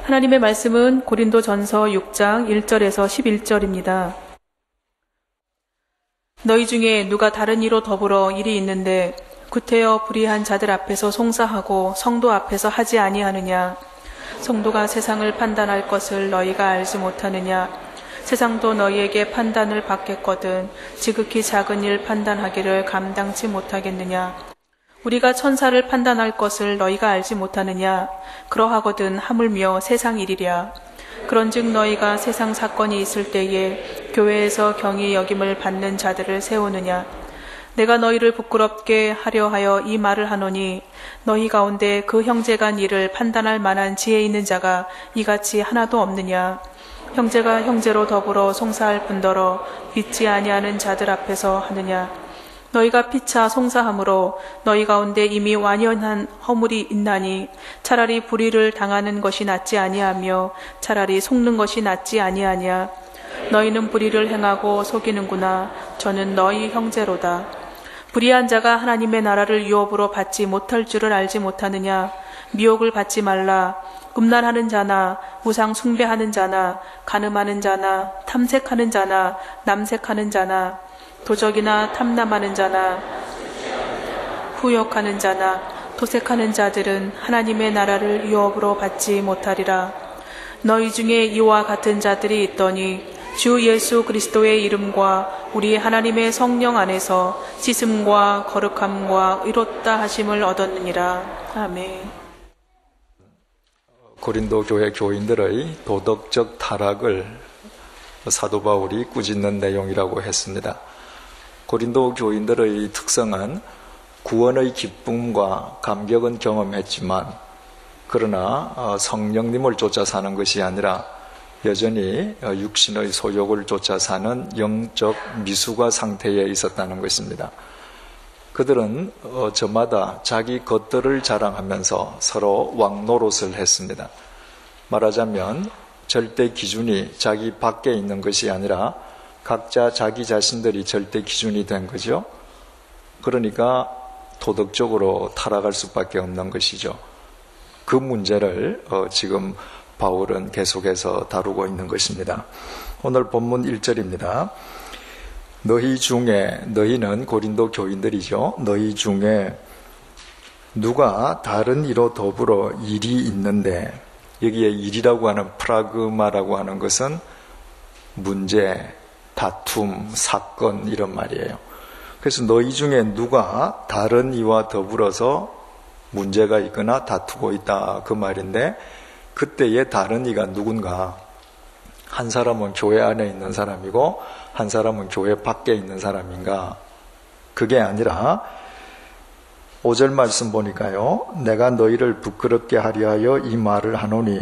하나님의 말씀은 고린도전서 6장 1절에서 11절입니다. 너희 중에 누가 다른 이로 더불어 일이 있는데 구태여 불의한 자들 앞에서 송사하고 성도 앞에서 하지 아니하느냐? 성도가 세상을 판단할 것을 너희가 알지 못하느냐? 세상도 너희에게 판단을 받겠거든 지극히 작은 일 판단하기를 감당치 못하겠느냐? 우리가 천사를 판단할 것을 너희가 알지 못하느냐? 그러하거든 하물며 세상 일이랴. 그런즉 너희가 세상 사건이 있을 때에 교회에서 경히 여김을 받는 자들을 세우느냐? 내가 너희를 부끄럽게 하려 하여 이 말을 하노니 너희 가운데 그 형제간 일을 판단할 만한 지혜 있는 자가 이같이 하나도 없느냐? 형제가 형제로 더불어 송사할 뿐더러 믿지 아니하는 자들 앞에서 하느냐? 너희가 피차 송사함으로 너희 가운데 이미 완연한 허물이 있나니 차라리 불의를 당하는 것이 낫지 아니하며 차라리 속는 것이 낫지 아니하냐? 너희는 불의를 행하고 속이는구나. 저는 너희 형제로다. 불의한 자가 하나님의 나라를 유업으로 받지 못할 줄을 알지 못하느냐? 미혹을 받지 말라. 음란하는 자나 우상 숭배하는 자나 간음하는 자나 탐색하는 자나 남색하는 자나 도적이나 탐남하는 자나 후욕하는 자나 도색하는 자들은 하나님의 나라를 유업으로 받지 못하리라. 너희 중에 이와 같은 자들이 있더니 주 예수 그리스도의 이름과 우리 하나님의 성령 안에서 씻음과 거룩함과 의롭다 하심을 얻었느니라. 아멘. 고린도 교회 교인들의 도덕적 타락을 사도 바울이 꾸짖는 내용이라고 했습니다. 고린도 교인들의 특성은 구원의 기쁨과 감격은 경험했지만 그러나 성령님을 쫓아 사는 것이 아니라 여전히 육신의 소욕을 쫓아 사는 영적 미숙아 상태에 있었다는 것입니다. 그들은 저마다 자기 것들을 자랑하면서 서로 왕노릇을 했습니다. 말하자면 절대 기준이 자기 밖에 있는 것이 아니라 각자 자기 자신들이 절대 기준이 된 거죠. 그러니까 도덕적으로 타락할 수밖에 없는 것이죠. 그 문제를 지금 바울은 계속해서 다루고 있는 것입니다. 오늘 본문 1절입니다. 너희 중에, 너희는 고린도 교인들이죠. 너희 중에 누가 다른 이로 더불어 일이 있는데, 여기에 일이라고 하는 프라그마라고 하는 것은 문제, 다툼, 사건 이런 말이에요. 그래서 너희 중에 누가 다른 이와 더불어서 문제가 있거나 다투고 있다 그 말인데, 그때의 다른 이가 누군가? 한 사람은 교회 안에 있는 사람이고 한 사람은 교회 밖에 있는 사람인가? 그게 아니라 5절 말씀 보니까요, 내가 너희를 부끄럽게 하려 하여 이 말을 하노니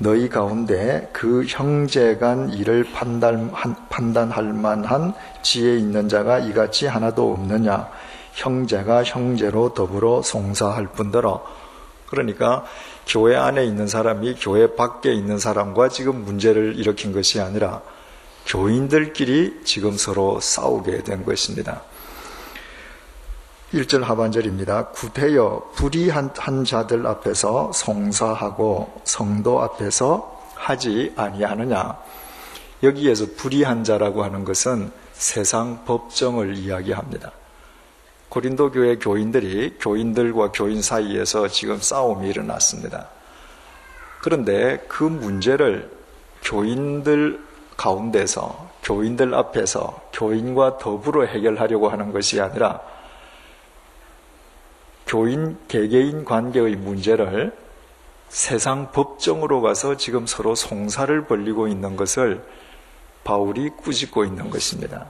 너희 가운데 그 형제간 일을 판단할 만한 지혜 있는 자가 이같이 하나도 없느냐? 형제가 형제로 더불어 송사할 뿐더러. 그러니까 교회 안에 있는 사람이 교회 밖에 있는 사람과 지금 문제를 일으킨 것이 아니라 교인들끼리 지금 서로 싸우게 된 것입니다. 1절 하반절입니다. 구태여 불의한 자들 앞에서 송사하고 성도 앞에서 하지 아니하느냐. 여기에서 불의한 자라고 하는 것은 세상 법정을 이야기합니다. 고린도 교회 교인들이 교인들과 교인 사이에서 지금 싸움이 일어났습니다. 그런데 그 문제를 교인들 가운데서, 교인들 앞에서 교인과 더불어 해결하려고 하는 것이 아니라 교인 개개인 관계의 문제를 세상 법정으로 가서 지금 서로 송사를 벌이고 있는 것을 바울이 꾸짖고 있는 것입니다.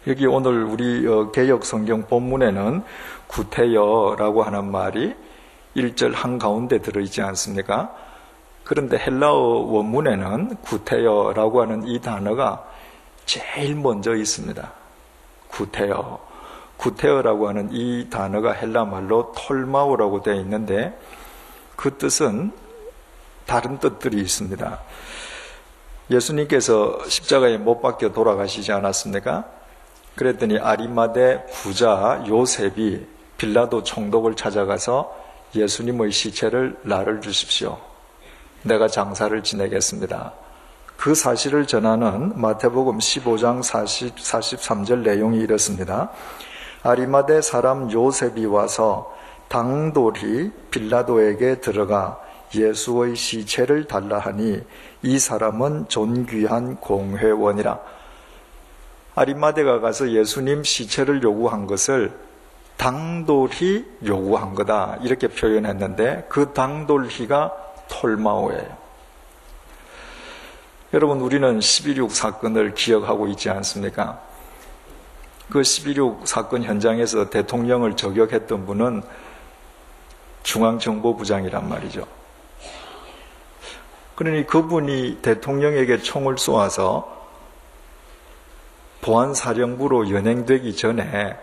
여기 오늘 우리 개역 성경 본문에는 구태여라고 하는 말이 1절 한가운데 들어있지 않습니까? 그런데 헬라어 원문에는 구태여라고 하는 이 단어가 제일 먼저 있습니다. 구태여. 구태여라고 하는 이 단어가 헬라 말로 톨마오라고 되어 있는데 그 뜻은 다른 뜻들이 있습니다. 예수님께서 십자가에 못 박혀 돌아가시지 않았습니까? 그랬더니 아리마대 부자 요셉이 빌라도 총독을 찾아가서 예수님의 시체를 나를 주십시오. 내가 장사를 지내겠습니다. 그 사실을 전하는 마태복음 15장 43절 내용이 이렇습니다. 아리마대 사람 요셉이 와서 당돌이 빌라도에게 들어가 예수의 시체를 달라 하니 이 사람은 존귀한 공회원이라. 아리마대가 가서 예수님 시체를 요구한 것을 당돌이 요구한 거다 이렇게 표현했는데 그 당돌이가 톨마오예요. 여러분, 우리는 12.6 사건을 기억하고 있지 않습니까? 그 12.6 사건 현장에서 대통령을 저격했던 분은 중앙정보부장이란 말이죠. 그러니 그분이 대통령에게 총을 쏘아서 보안사령부로 연행되기 전에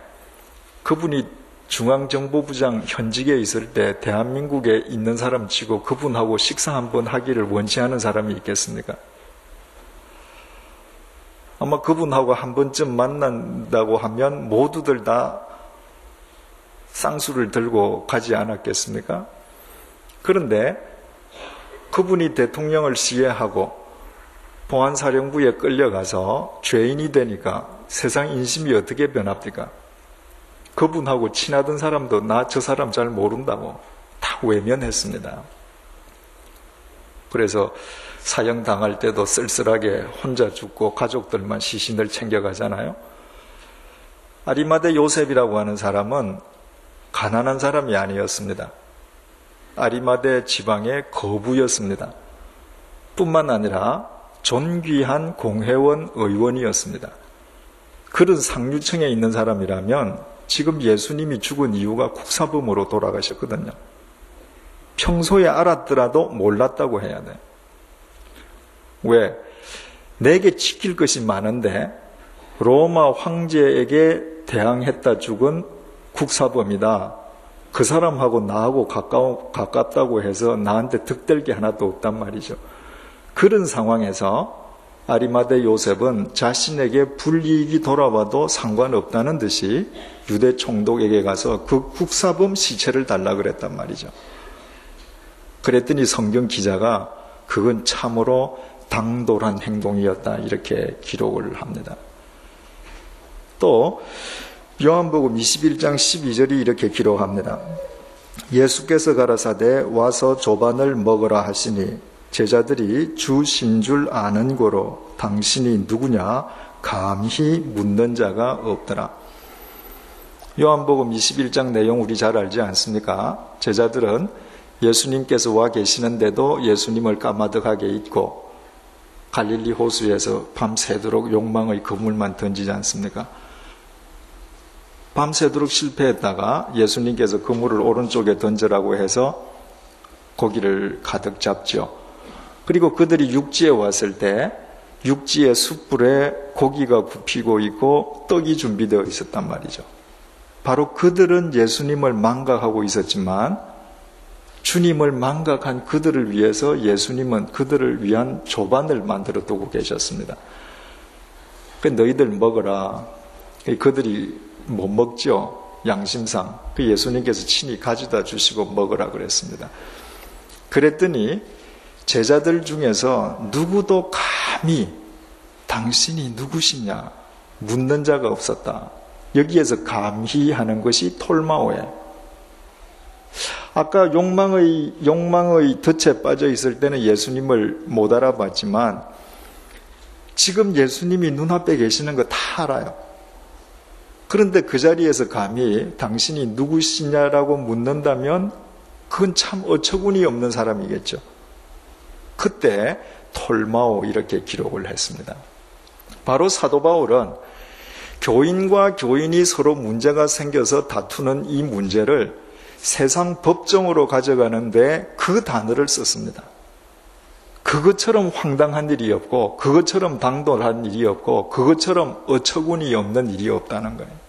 그분이 중앙정보부장 현직에 있을 때 대한민국에 있는 사람 치고 그분하고 식사 한번 하기를 원치 않은 사람이 있겠습니까? 아마 그분하고 한 번쯤 만난다고 하면 모두들 다 쌍수를 들고 가지 않았겠습니까? 그런데 그분이 대통령을 시해하고 보안사령부에 끌려가서 죄인이 되니까 세상 인심이 어떻게 변합니까? 그분하고 친하던 사람도 나 저 사람 잘 모른다고 다 외면했습니다. 그래서 사형당할 때도 쓸쓸하게 혼자 죽고 가족들만 시신을 챙겨가잖아요. 아리마대 요셉이라고 하는 사람은 가난한 사람이 아니었습니다. 아리마대 지방의 거부였습니다. 뿐만 아니라 존귀한 공회원 의원이었습니다. 그런 상류층에 있는 사람이라면 지금 예수님이 죽은 이유가 국사범으로 돌아가셨거든요. 평소에 알았더라도 몰랐다고 해야 돼. 왜? 내게 지킬 것이 많은데 로마 황제에게 대항했다 죽은 국사범이다. 그 사람하고 나하고 가깝다고 해서 나한테 득될 게 하나도 없단 말이죠. 그런 상황에서 아리마대 요셉은 자신에게 불이익이 돌아와도 상관없다는 듯이 유대 총독에게 가서 그 국사범 시체를 달라 그랬단 말이죠. 그랬더니 성경 기자가 그건 참으로 당돌한 행동이었다 이렇게 기록을 합니다. 또 요한복음 21장 12절이 이렇게 기록합니다. 예수께서 가라사대 와서 조반을 먹으라 하시니 제자들이 주신 줄 아는 고로 당신이 누구냐 감히 묻는 자가 없더라. 요한복음 21장 내용 우리 잘 알지 않습니까? 제자들은 예수님께서 와 계시는데도 예수님을 까마득하게 잊고 갈릴리 호수에서 밤새도록 욕망의 그물만 던지지 않습니까? 밤새도록 실패했다가 예수님께서 그물을 오른쪽에 던져라고 해서 고기를 가득 잡죠. 그리고 그들이 육지에 왔을 때 육지의 숯불에 고기가 굽히고 있고 떡이 준비되어 있었단 말이죠. 바로 그들은 예수님을 망각하고 있었지만 주님을 망각한 그들을 위해서 예수님은 그들을 위한 조반을 만들어 두고 계셨습니다. 너희들 먹어라. 그들이 못 먹죠. 양심상. 예수님께서 친히 가져다 주시고 먹으라 그랬습니다. 그랬더니 제자들 중에서 누구도 감히 당신이 누구시냐 묻는 자가 없었다. 여기에서 감히 하는 것이 톨마오예요. 아까 욕망의 덫에 빠져 있을 때는 예수님을 못 알아봤지만 지금 예수님이 눈앞에 계시는 거 다 알아요. 그런데 그 자리에서 감히 당신이 누구시냐라고 묻는다면 그건 참 어처구니 없는 사람이겠죠. 그때 톨마오 이렇게 기록을 했습니다. 바로 사도 바울은 교인과 교인이 서로 문제가 생겨서 다투는 이 문제를 세상 법정으로 가져가는데 그 단어를 썼습니다. 그것처럼 황당한 일이 없고 그것처럼 당돌한 일이 없고 그것처럼 어처구니 없는 일이 없다는 거예요.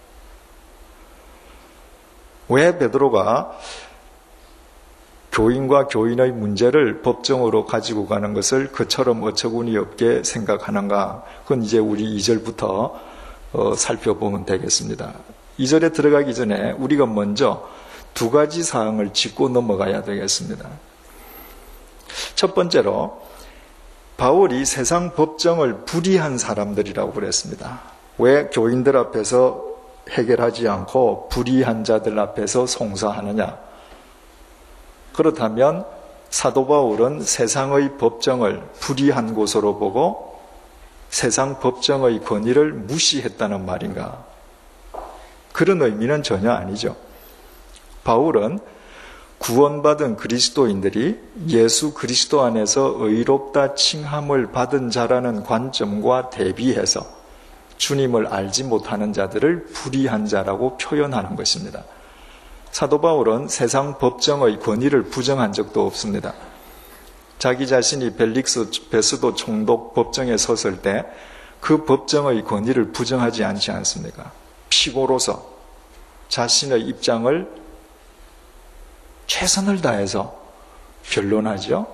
왜 베드로가 교인과 교인의 문제를 법정으로 가지고 가는 것을 그처럼 어처구니 없게 생각하는가? 그건 이제 우리 2절부터 살펴보면 되겠습니다. 2절에 들어가기 전에 우리가 먼저 두 가지 사항을 짚고 넘어가야 되겠습니다. 첫 번째로 바울이 세상 법정을 불의한 사람들이라고 그랬습니다. 왜 교인들 앞에서 해결하지 않고 불의한 자들 앞에서 송사하느냐? 그렇다면 사도 바울은 세상의 법정을 불의한 곳으로 보고 세상 법정의 권위를 무시했다는 말인가? 그런 의미는 전혀 아니죠. 바울은 구원받은 그리스도인들이 예수 그리스도 안에서 의롭다 칭함을 받은 자라는 관점과 대비해서 주님을 알지 못하는 자들을 불의한 자라고 표현하는 것입니다. 사도 바울은 세상 법정의 권위를 부정한 적도 없습니다. 자기 자신이 벨릭스 베스도 총독 법정에 섰을 때 그 법정의 권위를 부정하지 않지 않습니까? 피고로서 자신의 입장을 최선을 다해서 변론하죠.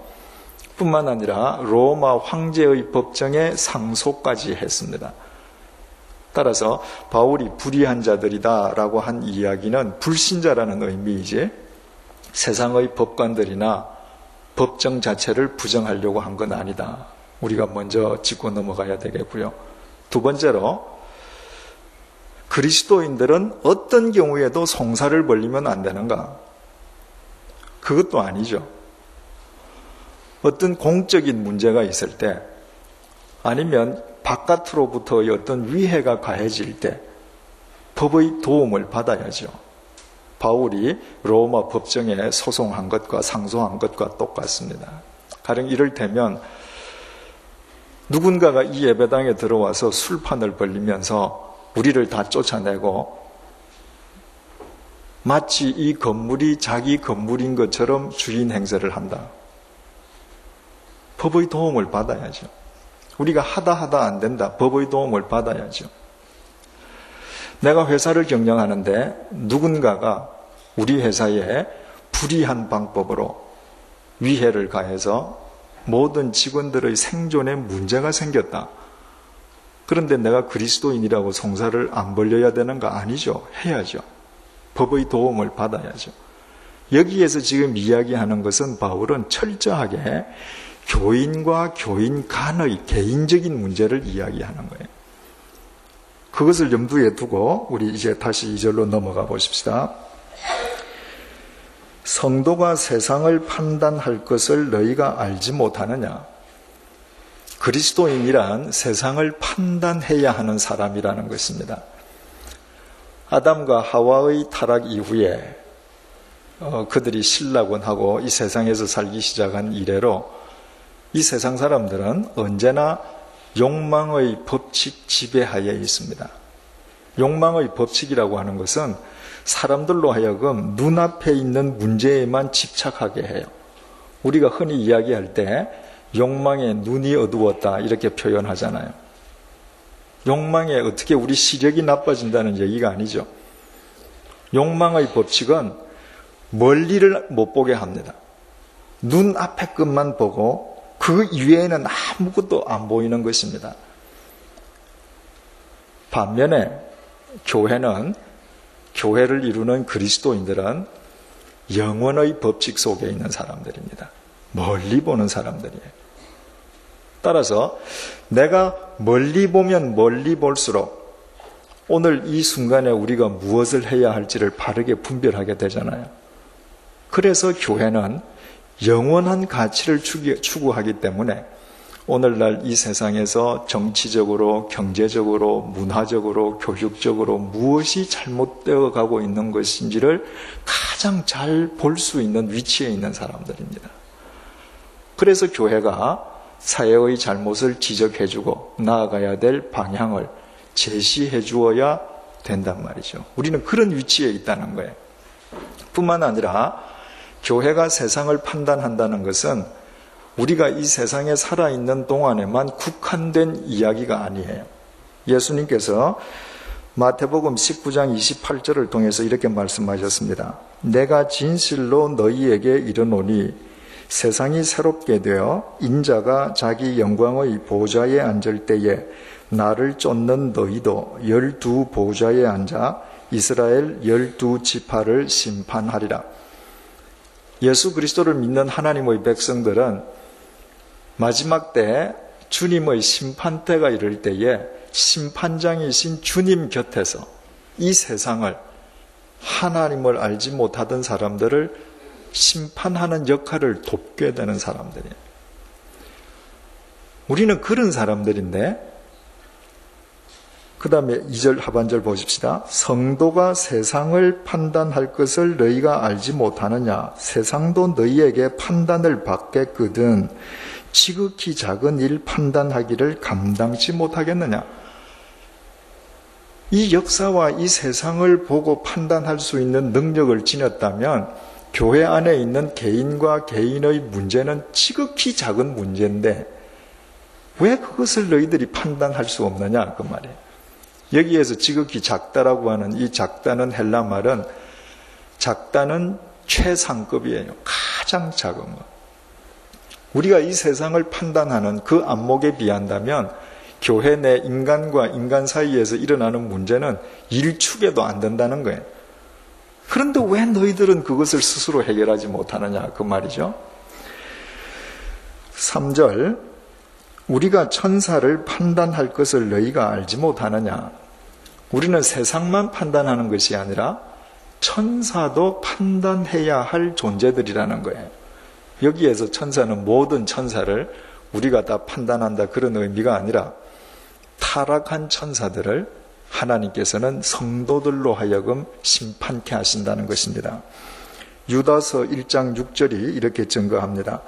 뿐만 아니라 로마 황제의 법정에 상소까지 했습니다. 따라서 바울이 불의한 자들이다라고 한 이야기는 불신자라는 의미이지 세상의 법관들이나 법정 자체를 부정하려고 한 건 아니다. 우리가 먼저 짚고 넘어가야 되겠고요. 두 번째로 그리스도인들은 어떤 경우에도 송사를 벌리면 안 되는가? 그것도 아니죠. 어떤 공적인 문제가 있을 때 아니면 바깥으로부터의 어떤 위해가 가해질 때 법의 도움을 받아야죠. 바울이 로마 법정에 소송한 것과 상소한 것과 똑같습니다. 가령 이를테면 누군가가 이 예배당에 들어와서 술판을 벌리면서 우리를 다 쫓아내고 마치 이 건물이 자기 건물인 것처럼 주인 행세를 한다. 법의 도움을 받아야죠. 우리가 하다 안 된다. 법의 도움을 받아야죠. 내가 회사를 경영하는데 누군가가 우리 회사에 불의한 방법으로 위해를 가해서 모든 직원들의 생존에 문제가 생겼다. 그런데 내가 그리스도인이라고 송사를 안 벌려야 되는가? 아니죠. 해야죠. 법의 도움을 받아야죠. 여기에서 지금 이야기하는 것은 바울은 철저하게 교인과 교인 간의 개인적인 문제를 이야기하는 거예요. 그것을 염두에 두고 우리 이제 다시 2절로 넘어가 보십시다. 성도가 세상을 판단할 것을 너희가 알지 못하느냐? 그리스도인이란 세상을 판단해야 하는 사람이라는 것입니다. 아담과 하와의 타락 이후에 그들이 신락원하고 이 세상에서 살기 시작한 이래로 이 세상 사람들은 언제나 욕망의 법칙 지배하에 있습니다. 욕망의 법칙이라고 하는 것은 사람들로 하여금 눈앞에 있는 문제에만 집착하게 해요. 우리가 흔히 이야기할 때 욕망에 눈이 어두웠다 이렇게 표현하잖아요. 욕망에 어떻게 우리 시력이 나빠진다는 얘기가 아니죠. 욕망의 법칙은 멀리를 못 보게 합니다. 눈앞의 것만 보고 그 이외에는 아무것도 안 보이는 것입니다. 반면에 교회를 이루는 그리스도인들은 영원의 법칙 속에 있는 사람들입니다. 멀리 보는 사람들이에요. 따라서 내가 멀리 보면 멀리 볼수록 오늘 이 순간에 우리가 무엇을 해야 할지를 바르게 분별하게 되잖아요. 그래서 교회는 영원한 가치를 추구하기 때문에 오늘날 이 세상에서 정치적으로, 경제적으로, 문화적으로, 교육적으로 무엇이 잘못되어 가고 있는 것인지를 가장 잘 볼 수 있는 위치에 있는 사람들입니다. 그래서 교회가 사회의 잘못을 지적해주고 나아가야 될 방향을 제시해 주어야 된단 말이죠. 우리는 그런 위치에 있다는 거예요. 뿐만 아니라 교회가 세상을 판단한다는 것은 우리가 이 세상에 살아있는 동안에만 국한된 이야기가 아니에요. 예수님께서 마태복음 19장 28절을 통해서 이렇게 말씀하셨습니다. 내가 진실로 너희에게 이르노니 세상이 새롭게 되어 인자가 자기 영광의 보좌에 앉을 때에 나를 쫓는 너희도 12 보좌에 앉아 이스라엘 12 지파를 심판하리라. 예수 그리스도를 믿는 하나님의 백성들은 마지막 때 주님의 심판 때가 이를 때에 심판장이신 주님 곁에서 이 세상을, 하나님을 알지 못하던 사람들을 심판하는 역할을 돕게 되는 사람들이에요. 우리는 그런 사람들인데, 그 다음에 2절 하반절 보십시다. 성도가 세상을 판단할 것을 너희가 알지 못하느냐? 세상도 너희에게 판단을 받겠거든 지극히 작은 일 판단하기를 감당치 못하겠느냐? 이 역사와 이 세상을 보고 판단할 수 있는 능력을 지녔다면 교회 안에 있는 개인과 개인의 문제는 지극히 작은 문제인데 왜 그것을 너희들이 판단할 수 없느냐? 그 말이에요. 여기에서 지극히 작다라고 하는 이 작다는 헬라 말은, 작다는 최상급이에요. 가장 작은 것. 우리가 이 세상을 판단하는 그 안목에 비한다면 교회 내 인간과 인간 사이에서 일어나는 문제는 일축에도 안 된다는 거예요. 그런데 왜 너희들은 그것을 스스로 해결하지 못하느냐? 그 말이죠. 3절, 우리가 천사를 판단할 것을 너희가 알지 못하느냐? 우리는 세상만 판단하는 것이 아니라 천사도 판단해야 할 존재들이라는 거예요. 여기에서 천사는 모든 천사를 우리가 다 판단한다 그런 의미가 아니라 타락한 천사들을 하나님께서는 성도들로 하여금 심판케 하신다는 것입니다. 유다서 1장 6절이 이렇게 증거합니다.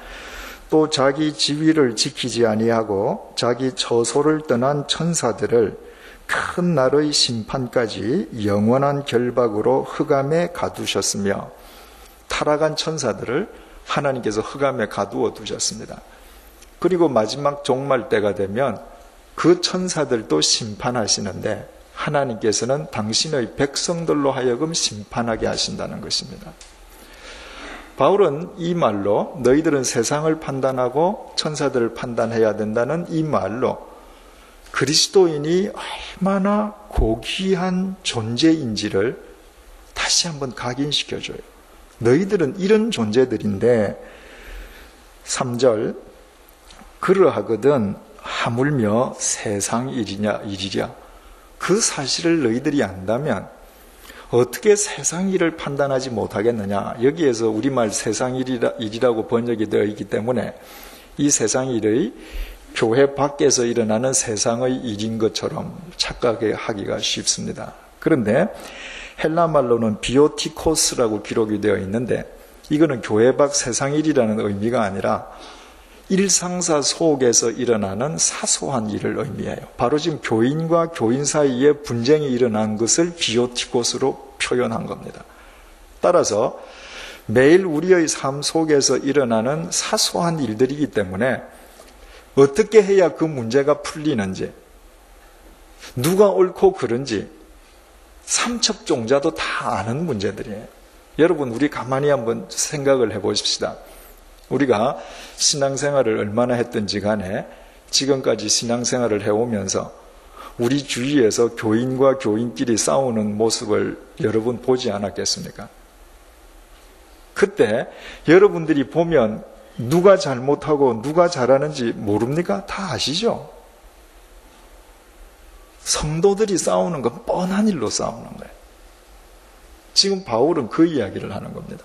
또 자기 지위를 지키지 아니하고 자기 처소를 떠난 천사들을 큰 날의 심판까지 영원한 결박으로 흑암에 가두셨으며, 타락한 천사들을 하나님께서 흑암에 가두어 두셨습니다. 그리고 마지막 종말 때가 되면 그 천사들도 심판하시는데 하나님께서는 당신의 백성들로 하여금 심판하게 하신다는 것입니다. 바울은 이 말로 너희들은 세상을 판단하고 천사들을 판단해야 된다는 이 말로 그리스도인이 얼마나 고귀한 존재인지를 다시 한번 각인시켜줘요. 너희들은 이런 존재들인데, 3절, 그러하거든 하물며 세상 일이랴. 그 사실을 너희들이 안다면 어떻게 세상 일을 판단하지 못하겠느냐? 여기에서 우리말 세상 일이라고 번역이 되어 있기 때문에 이 세상 일의 교회 밖에서 일어나는 세상의 일인 것처럼 착각하기가 쉽습니다. 그런데 헬라 말로는 비오티코스라고 기록이 되어 있는데, 이거는 교회 밖 세상 일이라는 의미가 아니라 일상사 속에서 일어나는 사소한 일을 의미해요. 바로 지금 교인과 교인 사이에 분쟁이 일어난 것을 비오티코스로 표현한 겁니다. 따라서 매일 우리의 삶 속에서 일어나는 사소한 일들이기 때문에 어떻게 해야 그 문제가 풀리는지, 누가 옳고 그른지 삼척종자도 다 아는 문제들이에요. 여러분, 우리 가만히 한번 생각을 해보십시다. 우리가 신앙생활을 얼마나 했든지 간에 지금까지 신앙생활을 해오면서 우리 주위에서 교인과 교인끼리 싸우는 모습을 여러분 보지 않았겠습니까? 그때 여러분들이 보면 누가 잘못하고 누가 잘하는지 모릅니까? 다 아시죠? 성도들이 싸우는 건 뻔한 일로 싸우는 거예요. 지금 바울은 그 이야기를 하는 겁니다.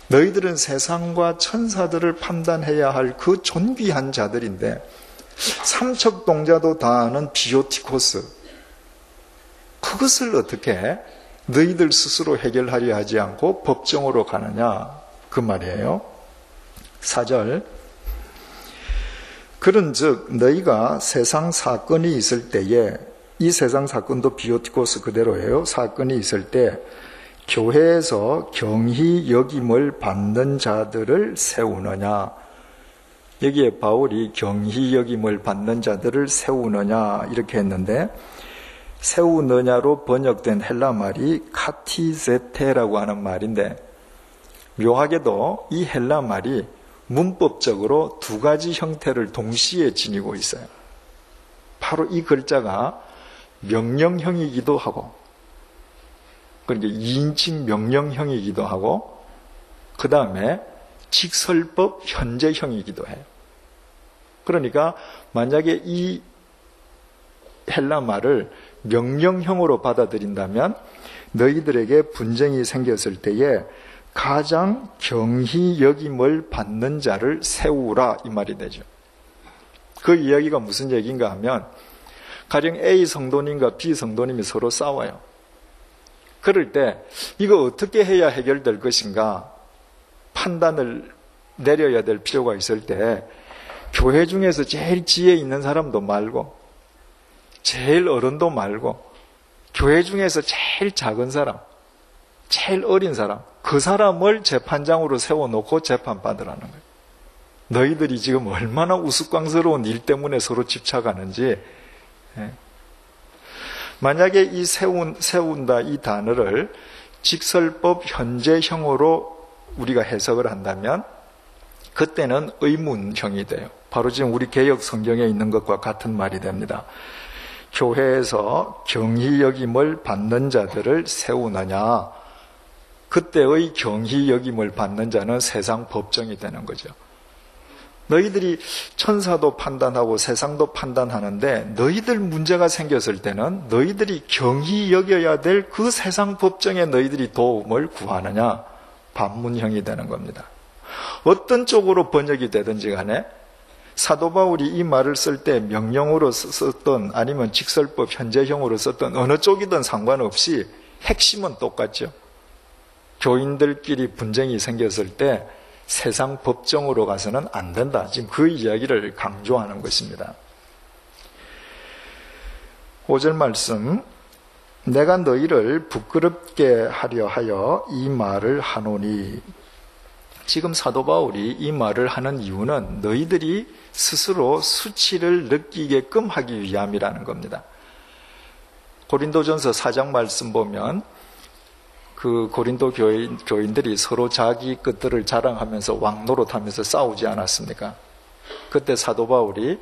너희들은 세상과 천사들을 판단해야 할 그 존귀한 자들인데 삼척동자도 다 아는 비오티코스, 그것을 어떻게 너희들 스스로 해결하려 하지 않고 법정으로 가느냐, 그 말이에요. 4절, 그런즉 너희가 세상 사건이 있을 때에, 이 세상 사건도 비오티코스 그대로예요. 사건이 있을 때 교회에서 경히 여김을 받는 자들을 세우느냐. 여기에 바울이 경히 여김을 받는 자들을 세우느냐 이렇게 했는데, 세우느냐로 번역된 헬라 말이 카티제테라고 하는 말인데, 묘하게도 이 헬라 말이 문법적으로 두 가지 형태를 동시에 지니고 있어요. 바로 이 글자가 명령형이기도 하고, 그러니까 2인칭 명령형이기도 하고, 그 다음에 직설법 현재형이기도 해요. 그러니까 만약에 이 헬라 말을 명령형으로 받아들인다면 너희들에게 분쟁이 생겼을 때에 가장 경히 여김을 받는 자를 세우라, 이 말이 되죠. 그 이야기가 무슨 얘기인가 하면, 가령 A 성도님과 B 성도님이 서로 싸워요. 그럴 때 이거 어떻게 해야 해결될 것인가 판단을 내려야 될 필요가 있을 때, 교회 중에서 제일 지혜 있는 사람도 말고 제일 어른도 말고 교회 중에서 제일 작은 사람, 제일 어린 사람, 그 사람을 재판장으로 세워놓고 재판받으라는 거예요. 너희들이 지금 얼마나 우스꽝스러운 일 때문에 서로 집착하는지. 만약에 이 세운다 이 단어를 직설법 현재형으로 우리가 해석을 한다면 그때는 의문형이 돼요. 바로 지금 우리 개역 성경에 있는 것과 같은 말이 됩니다. 교회에서 경히 여김을 받는 자들을 세우느냐. 그때의 경히 여김을 받는 자는 세상 법정이 되는 거죠. 너희들이 천사도 판단하고 세상도 판단하는데 너희들 문제가 생겼을 때는 너희들이 경히 여겨야 될 그 세상 법정에 너희들이 도움을 구하느냐. 반문형이 되는 겁니다. 어떤 쪽으로 번역이 되든지 간에 사도 바울이 이 말을 쓸 때 명령으로 썼던 아니면 직설법 현재형으로 썼던 어느 쪽이든 상관없이 핵심은 똑같죠. 교인들끼리 분쟁이 생겼을 때 세상 법정으로 가서는 안 된다. 지금 그 이야기를 강조하는 것입니다. 5절 말씀, 내가 너희를 부끄럽게 하려 하여 이 말을 하노니. 지금 사도 바울이 이 말을 하는 이유는 너희들이 스스로 수치를 느끼게끔 하기 위함이라는 겁니다. 고린도전서 4장 말씀 보면 그 고린도 교인들이 서로 자기 것들을 자랑하면서 왕노릇하면서 싸우지 않았습니까? 그때 사도 바울이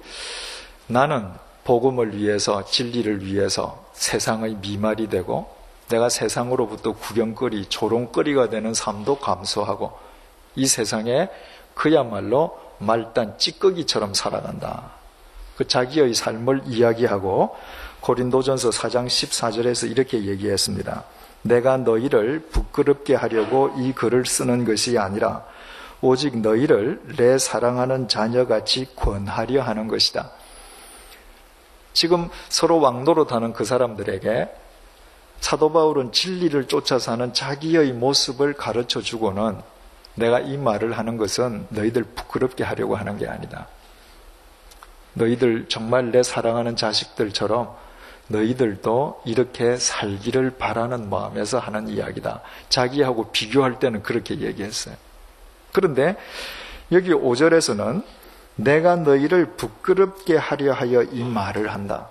나는 복음을 위해서, 진리를 위해서 세상의 미말이 되고 내가 세상으로부터 구경거리, 조롱거리가 되는 삶도 감수하고 이 세상에 그야말로 말단 찌꺼기처럼 살아간다. 그 자기의 삶을 이야기하고 고린도전서 4장 14절에서 이렇게 얘기했습니다. 내가 너희를 부끄럽게 하려고 이 글을 쓰는 것이 아니라 오직 너희를 내 사랑하는 자녀같이 권하려 하는 것이다. 지금 서로 왕노릇하는 그 사람들에게 사도 바울은 진리를 쫓아 사는 자기의 모습을 가르쳐 주고는 내가 이 말을 하는 것은 너희들 부끄럽게 하려고 하는 게 아니다. 너희들 정말 내 사랑하는 자식들처럼 너희들도 이렇게 살기를 바라는 마음에서 하는 이야기다. 자기하고 비교할 때는 그렇게 얘기했어요. 그런데 여기 5절에서는 내가 너희를 부끄럽게 하려 하여 이 말을 한다.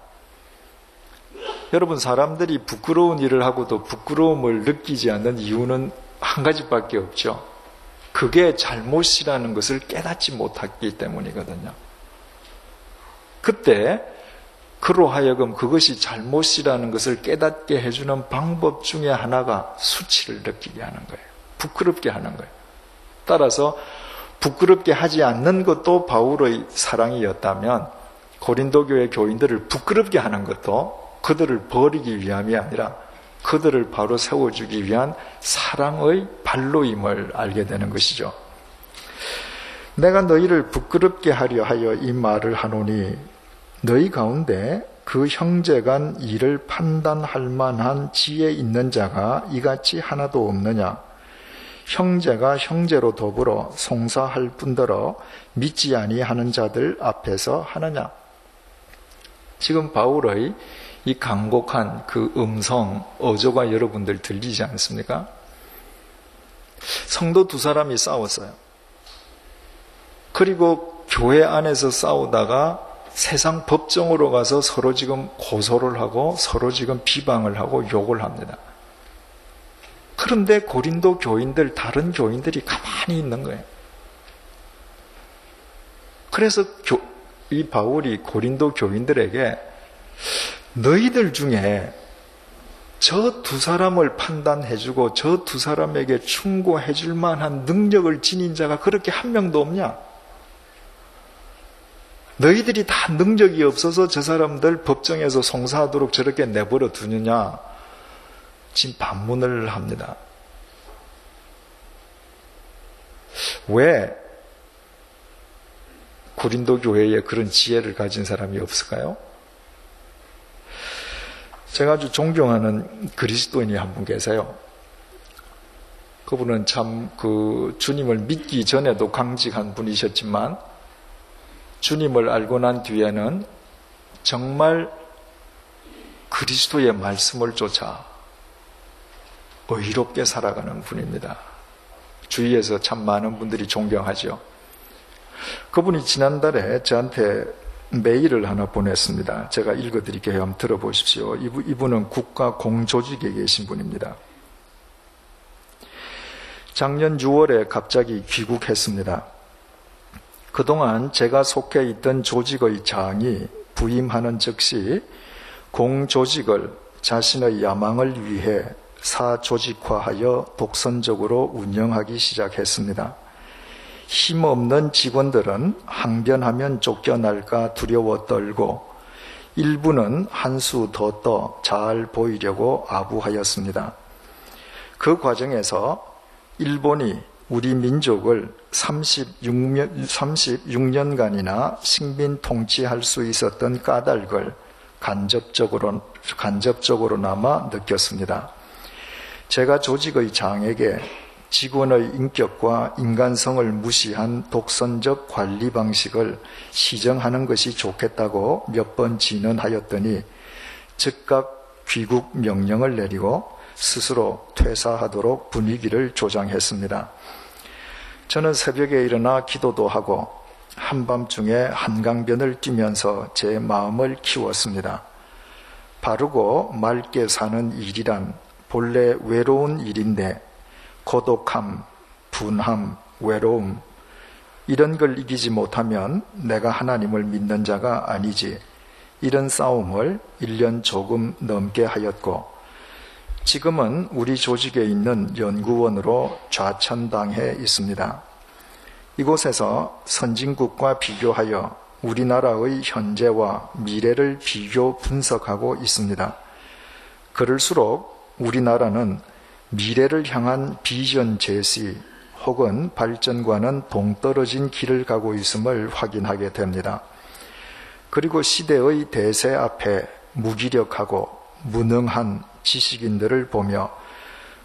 여러분, 사람들이 부끄러운 일을 하고도 부끄러움을 느끼지 않는 이유는 한 가지밖에 없죠. 그게 잘못이라는 것을 깨닫지 못했기 때문이거든요. 그때 그로 하여금 그것이 잘못이라는 것을 깨닫게 해주는 방법 중에 하나가 수치를 느끼게 하는 거예요. 부끄럽게 하는 거예요. 따라서 부끄럽게 하지 않는 것도 바울의 사랑이었다면 고린도 교회 교인들을 부끄럽게 하는 것도 그들을 버리기 위함이 아니라 그들을 바로 세워주기 위한 사랑의 발로임을 알게 되는 것이죠. 내가 너희를 부끄럽게 하려 하여 이 말을 하노니 너희 가운데 그 형제간 일을 판단할 만한 지혜 있는 자가 이같이 하나도 없느냐. 형제가 형제로 더불어 송사할 뿐더러 믿지 아니하는 자들 앞에서 하느냐. 지금 바울의 이 간곡한 그 음성, 어조가 여러분들 들리지 않습니까? 성도 두 사람이 싸웠어요. 그리고 교회 안에서 싸우다가 세상 법정으로 가서 서로 지금 고소를 하고 서로 지금 비방을 하고 욕을 합니다. 그런데 고린도 교인들, 다른 교인들이 가만히 있는 거예요. 그래서 이 바울이 고린도 교인들에게 너희들 중에 저 두 사람을 판단해주고 저 두 사람에게 충고해줄 만한 능력을 지닌 자가 그렇게 한 명도 없냐? 너희들이 다 능력이 없어서 저 사람들 법정에서 송사하도록 저렇게 내버려 두느냐? 지금 반문을 합니다. 왜 고린도 교회에 그런 지혜를 가진 사람이 없을까요? 제가 아주 존경하는 그리스도인이 한 분 계세요. 그분은 참 주님을 믿기 전에도 강직한 분이셨지만 주님을 알고 난 뒤에는 정말 그리스도의 말씀을 쫓아 의롭게 살아가는 분입니다. 주위에서 참 많은 분들이 존경하죠. 그분이 지난달에 저한테 메일을 하나 보냈습니다. 제가 읽어드릴게요. 한번 들어보십시오. 이분은 국가 공조직에 계신 분입니다. 작년 6월에 갑자기 귀국했습니다. 그동안 제가 속해 있던 조직의 장이 부임하는 즉시 공조직을 자신의 야망을 위해 사조직화하여 독선적으로 운영하기 시작했습니다. 힘없는 직원들은 항변하면 쫓겨날까 두려워 떨고 일부는 한 수 더 떠 잘 보이려고 아부하였습니다. 그 과정에서 일본이 우리 민족을 36년간이나 식민 통치할 수 있었던 까닭을 간접적으로나마 느꼈습니다. 제가 조직의 장에게 직원의 인격과 인간성을 무시한 독선적 관리 방식을 시정하는 것이 좋겠다고 몇 번 진언하였더니 즉각 귀국 명령을 내리고 스스로 퇴사하도록 분위기를 조장했습니다. 저는 새벽에 일어나 기도도 하고 한밤중에 한강변을 뛰면서 제 마음을 키웠습니다. 바르고 맑게 사는 일이란 본래 외로운 일인데 고독함, 분함, 외로움 이런 걸 이기지 못하면 내가 하나님을 믿는 자가 아니지. 이런 싸움을 1년 조금 넘게 하였고 지금은 우리 조직에 있는 연구원으로 좌천당해 있습니다. 이곳에서 선진국과 비교하여 우리나라의 현재와 미래를 비교 분석하고 있습니다. 그럴수록 우리나라는 미래를 향한 비전 제시 혹은 발전과는 동떨어진 길을 가고 있음을 확인하게 됩니다. 그리고 시대의 대세 앞에 무기력하고 무능한 지식인들을 보며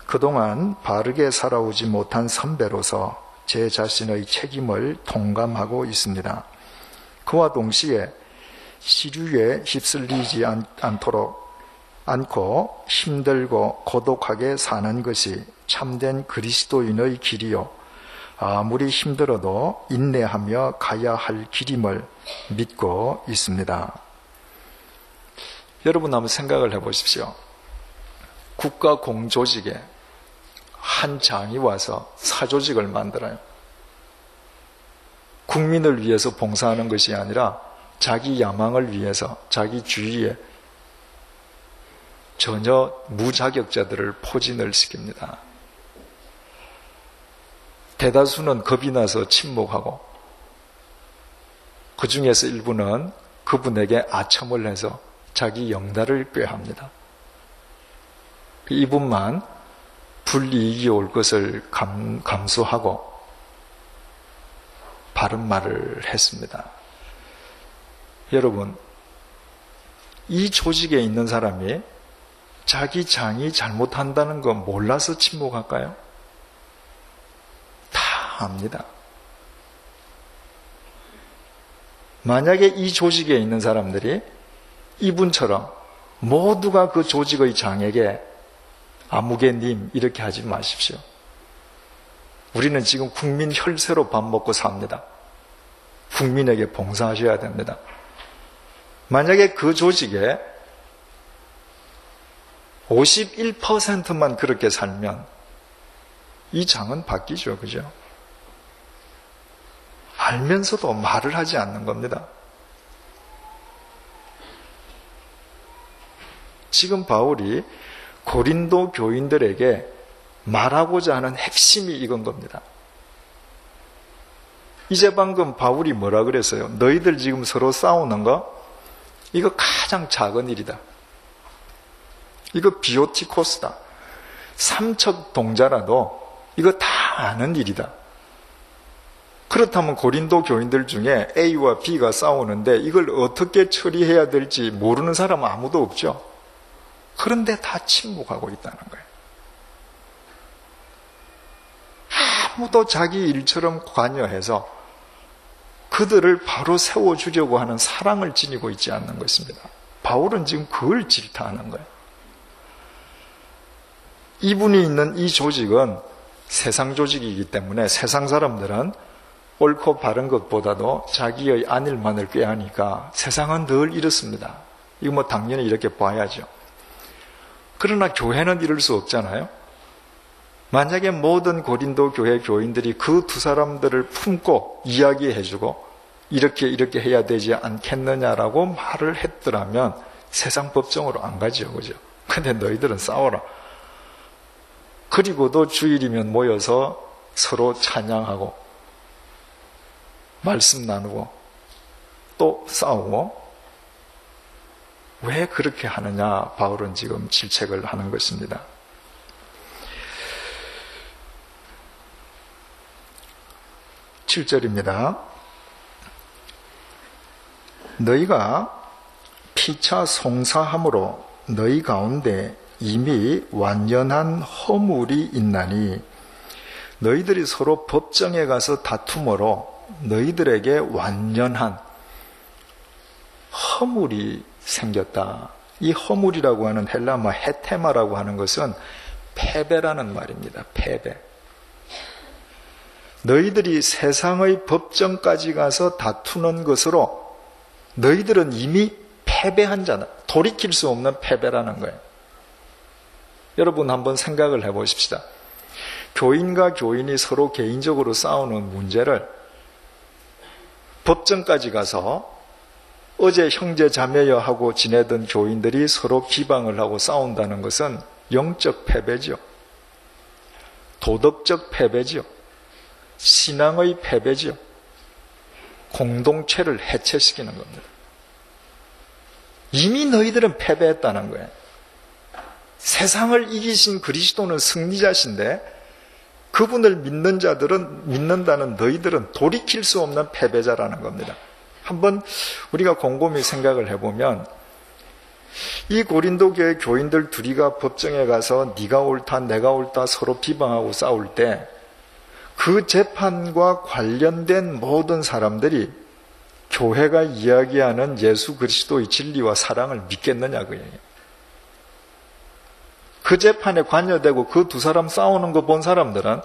그동안 바르게 살아오지 못한 선배로서 제 자신의 책임을 통감하고 있습니다. 그와 동시에 시류에 휩쓸리지 않고 힘들고 고독하게 사는 것이 참된 그리스도인의 길이요. 아무리 힘들어도 인내하며 가야 할 길임을 믿고 있습니다. 여러분 한번 생각을 해보십시오. 국가 공조직에 한 장이 와서 사조직을 만들어요. 국민을 위해서 봉사하는 것이 아니라 자기 야망을 위해서 자기 주위에 전혀 무자격자들을 포진을 시킵니다. 대다수는 겁이 나서 침묵하고 그 중에서 일부는 그분에게 아첨을 해서 자기 영달을 꾀합니다. 이분만 불이익이 올 것을 감수하고 바른 말을 했습니다. 여러분, 이 조직에 있는 사람이 자기 장이 잘못한다는 거 몰라서 침묵할까요? 다 압니다. 만약에 이 조직에 있는 사람들이 이분처럼 모두가 그 조직의 장에게 아무개님 이렇게 하지 마십시오. 우리는 지금 국민 혈세로 밥 먹고 삽니다. 국민에게 봉사하셔야 됩니다. 만약에 그 조직에 51%만 그렇게 살면 이 장은 바뀌죠. 그죠? 알면서도 말을 하지 않는 겁니다. 지금 바울이 고린도 교인들에게 말하고자 하는 핵심이 이건 겁니다. 이제 방금 바울이 뭐라 그랬어요? 너희들 지금 서로 싸우는 거? 이거 가장 작은 일이다. 이거 비오티코스다. 삼척 동자라도 이거 다 아는 일이다. 그렇다면 고린도 교인들 중에 A와 B가 싸우는데 이걸 어떻게 처리해야 될지 모르는 사람은 아무도 없죠. 그런데 다 침묵하고 있다는 거예요. 아무도 자기 일처럼 관여해서 그들을 바로 세워주려고 하는 사랑을 지니고 있지 않는 것입니다. 바울은 지금 그걸 질타하는 거예요. 이분이 있는 이 조직은 세상 조직이기 때문에 세상 사람들은 옳고 바른 것보다도 자기의 안일만을 꾀하니까 세상은 늘 이렇습니다. 이거 뭐 당연히 이렇게 봐야죠. 그러나 교회는 이럴 수 없잖아요. 만약에 모든 고린도 교회 교인들이 그 두 사람들을 품고 이야기해주고 이렇게 해야 되지 않겠느냐라고 말을 했더라면 세상 법정으로 안 가죠, 그죠? 근데 너희들은 싸워라. 그리고도 주일이면 모여서 서로 찬양하고 말씀 나누고 또 싸우고 왜 그렇게 하느냐? 바울은 지금 질책을 하는 것입니다. 7절입니다. 너희가 피차 송사함으로 너희 가운데 이미 완연한 허물이 있나니 너희들이 서로 법정에 가서 다툼으로 너희들에게 완연한 허물이 생겼다. 이 허물이라고 하는 헬라말 헤테마라고 하는 것은 패배라는 말입니다. 패배. 너희들이 세상의 법정까지 가서 다투는 것으로 너희들은 이미 패배한 자다. 돌이킬 수 없는 패배라는 거예요. 여러분 한번 생각을 해보십시다. 교인과 교인이 서로 개인적으로 싸우는 문제를 법정까지 가서 어제 형제 자매여 하고 지내던 교인들이 서로 비방을 하고 싸운다는 것은 영적 패배죠. 도덕적 패배죠. 신앙의 패배죠. 공동체를 해체시키는 겁니다. 이미 너희들은 패배했다는 거예요. 세상을 이기신 그리스도는 승리자신데 그분을 믿는 자들은, 믿는다는 너희들은 돌이킬 수 없는 패배자라는 겁니다. 한번 우리가 곰곰이 생각을 해보면 이 고린도 교회 교인들 둘이가 법정에 가서 네가 옳다 내가 옳다 서로 비방하고 싸울 때 그 재판과 관련된 모든 사람들이 교회가 이야기하는 예수 그리스도의 진리와 사랑을 믿겠느냐 그 얘기예요. 그 재판에 관여되고 그 두 사람 싸우는 거 본 사람들은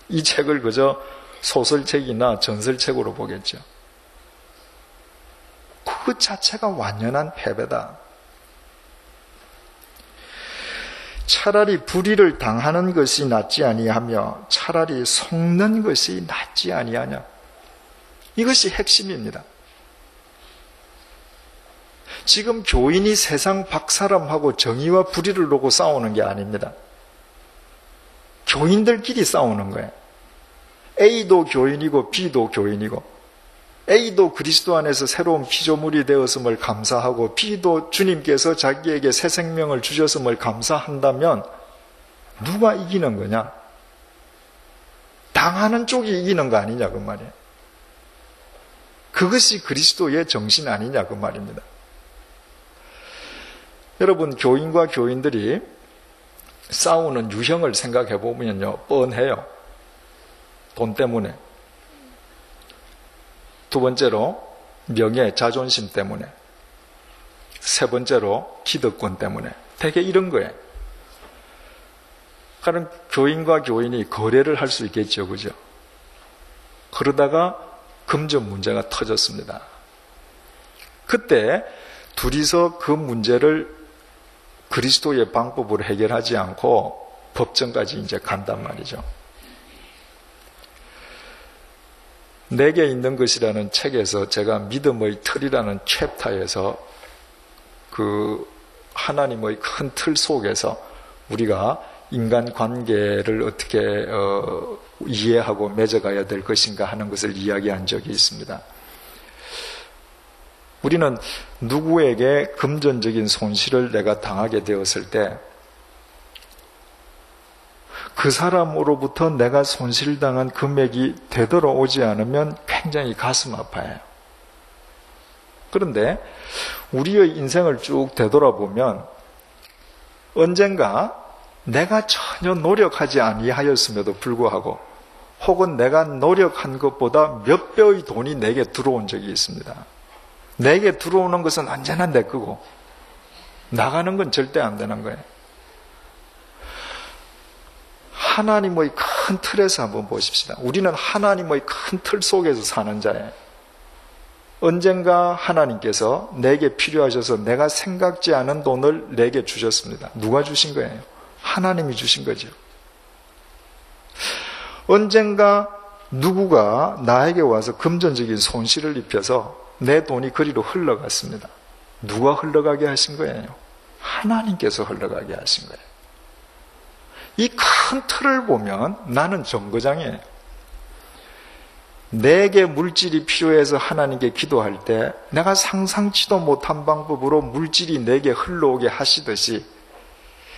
이 책을 그저 소설책이나 전설책으로 보겠죠. 그 자체가 완연한 패배다. 차라리 불의를 당하는 것이 낫지 아니하며 차라리 속는 것이 낫지 아니하냐. 이것이 핵심입니다. 지금 교인이 세상 박사람하고 정의와 불의를 놓고 싸우는 게 아닙니다. 교인들끼리 싸우는 거예요. A도 교인이고 B도 교인이고 A도 그리스도 안에서 새로운 피조물이 되었음을 감사하고 B도 주님께서 자기에게 새 생명을 주셨음을 감사한다면 누가 이기는 거냐? 당하는 쪽이 이기는 거 아니냐 그 말이에요. 그것이 그리스도의 정신 아니냐 그 말입니다. 여러분 교인과 교인들이 싸우는 유형을 생각해 보면요 뻔해요. 돈 때문에. 두 번째로 명예, 자존심 때문에. 세 번째로 기득권 때문에. 되게 이런 거예요. 그러니까 교인과 교인이 거래를 할 수 있겠죠. 그죠? 그러다가 금전 문제가 터졌습니다. 그때 둘이서 그 문제를 그리스도의 방법으로 해결하지 않고 법정까지 이제 간단 말이죠. 내게 있는 것이라는 책에서 제가 믿음의 틀이라는 챕터에서 그 하나님의 큰 틀 속에서 우리가 인간 관계를 어떻게 이해하고 맺어가야 될 것인가 하는 것을 이야기한 적이 있습니다. 우리는 누구에게 금전적인 손실을 내가 당하게 되었을 때 그 사람으로부터 내가 손실당한 금액이 되돌아오지 않으면 굉장히 가슴 아파요. 그런데 우리의 인생을 쭉 되돌아보면 언젠가 내가 전혀 노력하지 아니하였음에도 불구하고 혹은 내가 노력한 것보다 몇 배의 돈이 내게 들어온 적이 있습니다. 내게 들어오는 것은 언제나 내 거고 나가는 건 절대 안 되는 거예요. 하나님의 큰 틀에서 한번 보십시다. 우리는 하나님의 큰 틀 속에서 사는 자예요. 언젠가 하나님께서 내게 필요하셔서 내가 생각지 않은 돈을 내게 주셨습니다. 누가 주신 거예요? 하나님이 주신 거죠. 언젠가 누구가 나에게 와서 금전적인 손실을 입혀서 내 돈이 그리로 흘러갔습니다. 누가 흘러가게 하신 거예요? 하나님께서 흘러가게 하신 거예요. 이 큰 틀을 보면 나는 정거장이에요. 내게 물질이 필요해서 하나님께 기도할 때 내가 상상치도 못한 방법으로 물질이 내게 흘러오게 하시듯이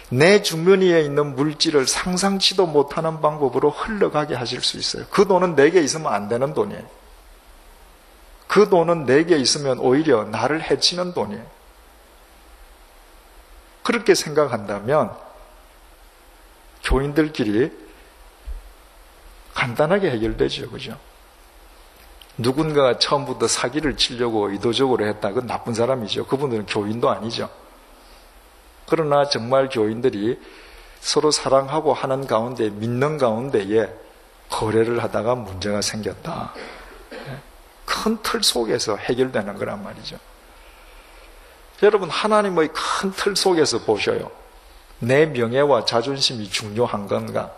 내 주머니에 있는 물질을 상상치도 못하는 방법으로 흘러가게 하실 수 있어요. 그 돈은 내게 있으면 안 되는 돈이에요. 그 돈은 내게 있으면 오히려 나를 해치는 돈이에요. 그렇게 생각한다면 교인들끼리 간단하게 해결되죠. 그죠? 누군가가 처음부터 사기를 치려고 의도적으로 했다. 그건 나쁜 사람이죠. 그분들은 교인도 아니죠. 그러나 정말 교인들이 서로 사랑하고 하는 가운데, 믿는 가운데에 거래를 하다가 문제가 생겼다. 큰 틀 속에서 해결되는 거란 말이죠. 여러분, 하나님의 큰 틀 속에서 보셔요. 내 명예와 자존심이 중요한 건가?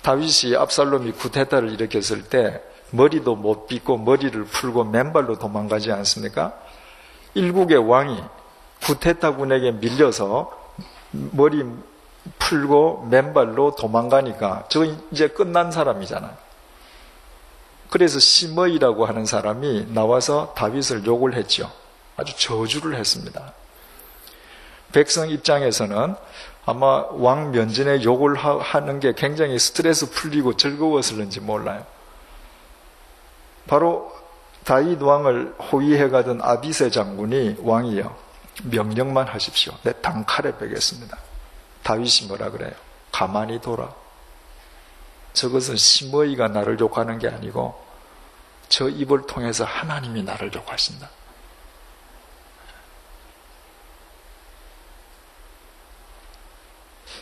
다윗이 압살롬이 쿠데타를 일으켰을 때 머리도 못 빗고 머리를 풀고 맨발로 도망가지 않습니까? 일국의 왕이 쿠데타군에게 밀려서 머리 풀고 맨발로 도망가니까 저 이제 끝난 사람이잖아요. 그래서 시므이라고 하는 사람이 나와서 다윗을 욕을 했죠. 아주 저주를 했습니다. 백성 입장에서는 아마 왕 면전에 욕을 하는 게 굉장히 스트레스 풀리고 즐거웠을는지 몰라요. 바로 다윗 왕을 호위해 가던 아비새 장군이 왕이요. 명령만 하십시오. 내 단칼에 베겠습니다. 다윗이 뭐라 그래요? 가만히 둬라. 저것은 시므이가 나를 욕하는 게 아니고 저 입을 통해서 하나님이 나를 욕하신다.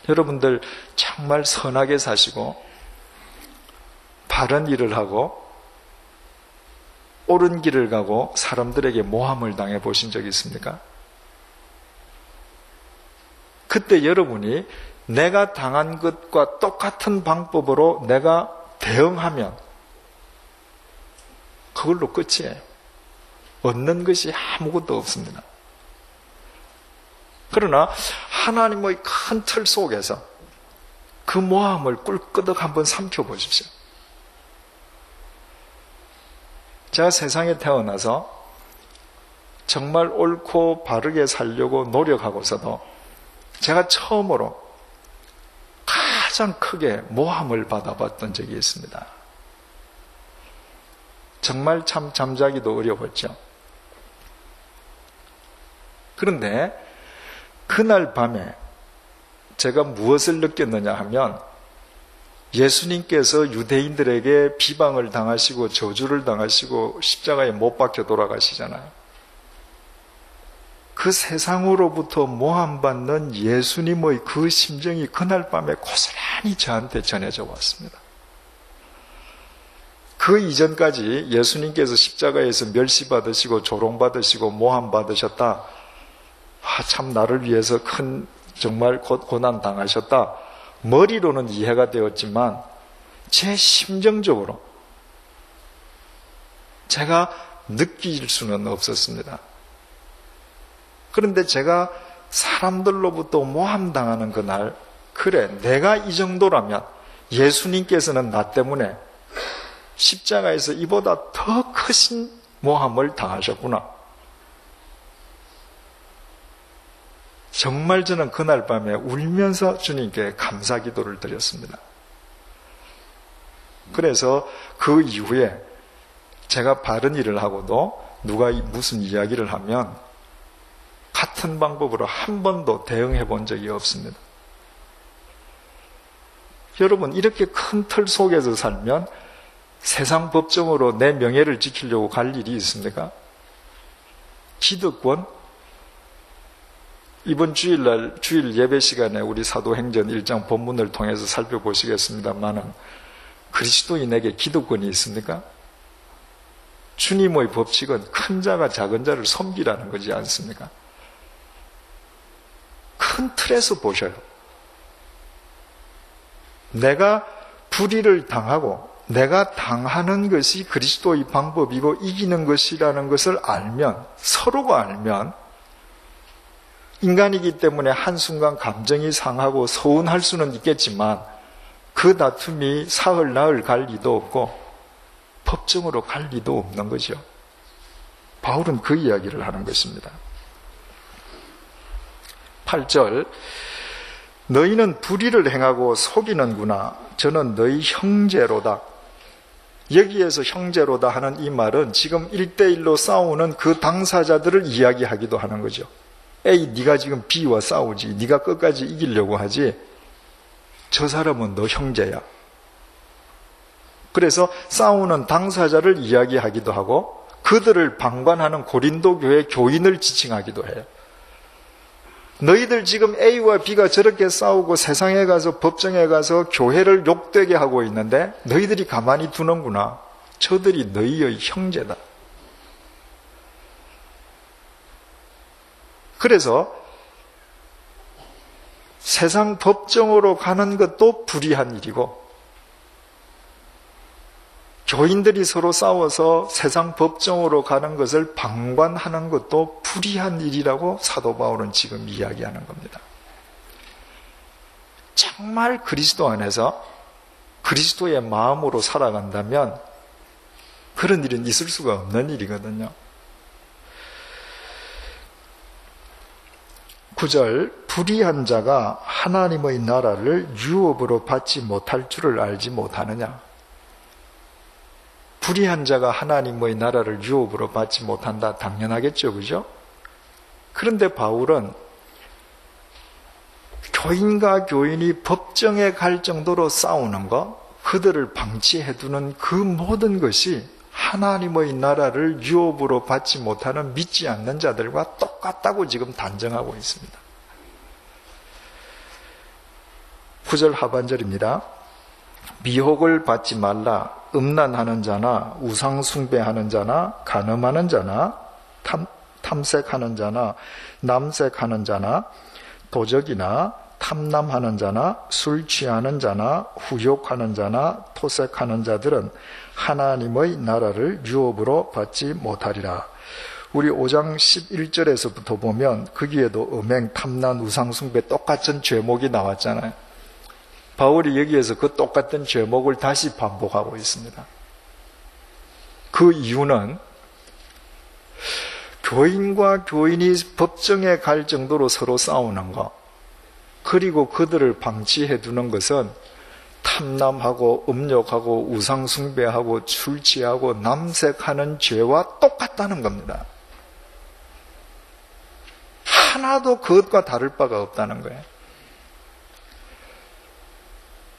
여러분들 정말 선하게 사시고 바른 일을 하고 옳은 길을 가고 사람들에게 모함을 당해 보신 적이 있습니까? 그때 여러분이 내가 당한 것과 똑같은 방법으로 내가 대응하면 그걸로 끝이에요. 얻는 것이 아무것도 없습니다. 그러나 하나님의 큰 틀 속에서 그 모함을 꿀끄덕 한번 삼켜보십시오. 제가 세상에 태어나서 정말 옳고 바르게 살려고 노력하고서도 제가 처음으로 가장 크게 모함을 받아봤던 적이 있습니다. 정말 참 잠자기도 어려웠죠. 그런데 그날 밤에 제가 무엇을 느꼈느냐 하면 예수님께서 유대인들에게 비방을 당하시고 저주를 당하시고 십자가에 못 박혀 돌아가시잖아요. 그 세상으로부터 모함받는 예수님의 그 심정이 그날 밤에 고스란히 저한테 전해져 왔습니다. 그 이전까지 예수님께서 십자가에서 멸시받으시고 조롱받으시고 모함받으셨다. 참 나를 위해서 큰 정말 고난 당하셨다. 머리로는 이해가 되었지만 제 심정적으로 제가 느낄 수는 없었습니다. 그런데 제가 사람들로부터 모함당하는 그날, 그래, 내가 이 정도라면 예수님께서는 나 때문에 십자가에서 이보다 더 크신 모함을 당하셨구나. 정말 저는 그날 밤에 울면서 주님께 감사 기도를 드렸습니다. 그래서 그 이후에 제가 바른 일을 하고도 누가 무슨 이야기를 하면 같은 방법으로 한 번도 대응해 본 적이 없습니다. 여러분, 이렇게 큰 틀 속에서 살면 세상 법정으로 내 명예를 지키려고 갈 일이 있습니까? 기득권? 이번 주일날 주일 예배 시간에 우리 사도행전 1장 본문을 통해서 살펴보시겠습니다만은 그리스도인에게 기득권이 있습니까? 주님의 법칙은 큰 자가 작은 자를 섬기라는 거지 않습니까? 큰 틀에서 보셔요. 내가 불의를 당하고 내가 당하는 것이 그리스도의 방법이고 이기는 것이라는 것을 알면, 서로가 알면, 인간이기 때문에 한순간 감정이 상하고 서운할 수는 있겠지만 그 다툼이 사흘 나흘 갈 리도 없고 법정으로 갈 리도 없는 거죠. 바울은 그 이야기를 하는 것입니다. 8절, 너희는 불의를 행하고 속이는구나. 저는 너희 형제로다. 여기에서 형제로다 하는 이 말은 지금 1대1로 싸우는 그 당사자들을 이야기하기도 하는 거죠. A, 네가 지금 B와 싸우지. 네가 끝까지 이기려고 하지. 저 사람은 너 형제야. 그래서 싸우는 당사자를 이야기하기도 하고 그들을 방관하는 고린도 교회 교인을 지칭하기도 해요. 너희들 지금 A와 B가 저렇게 싸우고 세상에 가서 법정에 가서 교회를 욕되게 하고 있는데 너희들이 가만히 두는구나. 저들이 너희의 형제다. 그래서 세상 법정으로 가는 것도 불의한 일이고 교인들이 서로 싸워서 세상 법정으로 가는 것을 방관하는 것도 불의한 일이라고 사도 바울은 지금 이야기하는 겁니다. 정말 그리스도 안에서 그리스도의 마음으로 살아간다면 그런 일은 있을 수가 없는 일이거든요. 9절, 불의한 자가 하나님의 나라를 유업으로 받지 못할 줄을 알지 못하느냐. 불의한 자가 하나님의 나라를 유업으로 받지 못한다. 당연하겠죠, 그죠? 그런데 바울은 교인과 교인이 법정에 갈 정도로 싸우는 것, 그들을 방치해두는 그 모든 것이 하나님의 나라를 유업으로 받지 못하는 믿지 않는 자들과 똑같다고 지금 단정하고 있습니다. 9절 하반절입니다. 미혹을 받지 말라. 음란하는 자나 우상 숭배하는 자나 간음하는 자나 탐색하는 자나 남색하는 자나 도적이나 탐남하는 자나 술 취하는 자나 후욕하는 자나 토색하는 자들은 하나님의 나라를 유업으로 받지 못하리라. 우리 5장 11절에서부터 보면 거기에도 음행, 탐난, 우상숭배 똑같은 죄목이 나왔잖아요. 바울이 여기에서 그 똑같은 죄목을 다시 반복하고 있습니다. 그 이유는 교인과 교인이 법정에 갈 정도로 서로 싸우는 것, 그리고 그들을 방치해 두는 것은 탐남하고 음욕하고 우상숭배하고 술취하고 남색하는 죄와 똑같다는 겁니다. 하나도 그것과 다를 바가 없다는 거예요.